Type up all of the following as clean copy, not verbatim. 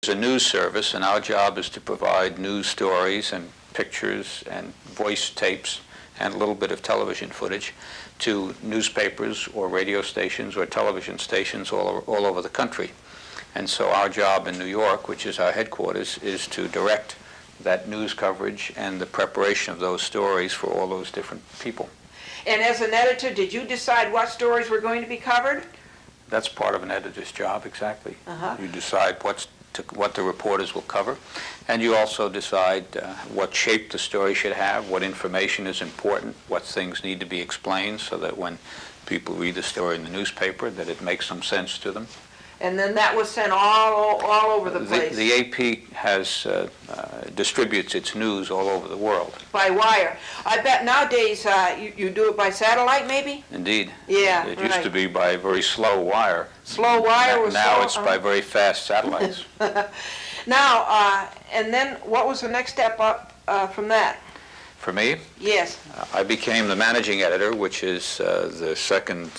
It's a news service, and our job is to provide news stories and pictures and voice tapes and a little bit of television footage to newspapers or radio stations or television stations all over the country. And so our job in New York, which is our headquarters, is to direct that news coverage and the preparation of those stories for all those different people. And as an editor, did you decide what stories were going to be covered? That's part of an editor's job, exactly. Uh-huh. You decide what the reporters will cover, and you also decide what shape the story should have, what information is important, what things need to be explained so that when people read the story in the newspaper that it makes some sense to them. And then that was sent all over the place. The AP has distributes its news all over the world. By wire. I bet nowadays you do it by satellite, maybe? Indeed. Yeah, It used to be by very slow wire. Slow wire was now slow, it's by very fast satellites. Now, and then what was the next step up from that? For me? Yes. I became the managing editor, which is the second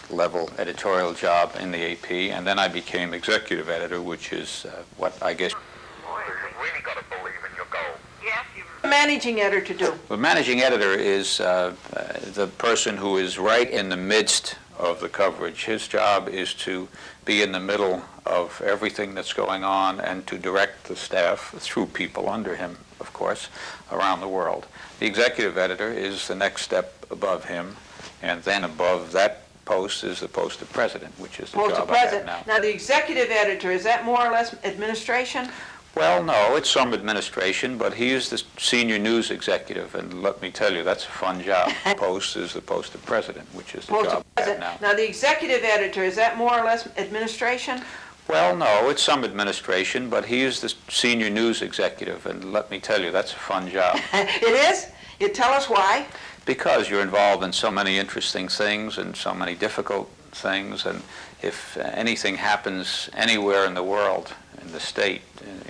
level editorial job in the AP, and then I became executive editor, which is what I guess. You've really got to believe in your goal. Yes. Managing editor do? The managing editor is the person who is right in the midst of the coverage. His job is to be in the middle of everything that's going on and to direct the staff through people under him, of course, around the world. The executive editor is the next step above him, and then above that post is the post of president, which is the job I have now. Now, the executive editor, is that more or less administration? Well, no, it's some administration, but he is the senior news executive, and let me tell you, that's a fun job. The post is the post of president, which is the job I have now. Now, the executive editor, is that more or less administration? Well, no, it's some administration, but he is the senior news executive, and let me tell you, that's a fun job. It is? You tell us why? Because you're involved in so many interesting things and so many difficult things, and if anything happens anywhere in the world, in the state,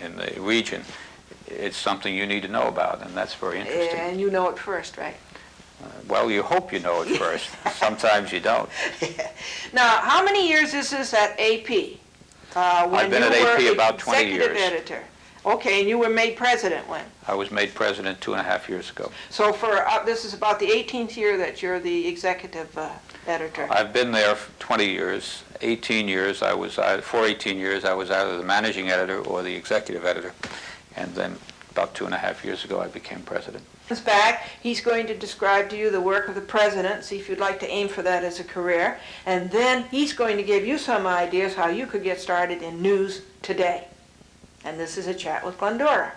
in the region, it's something you need to know about, and that's very interesting. And you know it first, right? Well, you hope you know it first. Sometimes you don't. Now, how many years is this at AP? I've been at AP about 20 years. Executive editor. Okay, and you were made president when? I was made president 2.5 years ago. So for this is about the 18th year that you're the executive editor. I've been there for 20 years. 18 years I was for 18 years I was either the managing editor or the executive editor, and then about 2.5 years ago I became president. Back, he's going to describe to you the work of the president, see if you'd like to aim for that as a career, and then he's going to give you some ideas how you could get started in news today. And this is a chat with Glendora.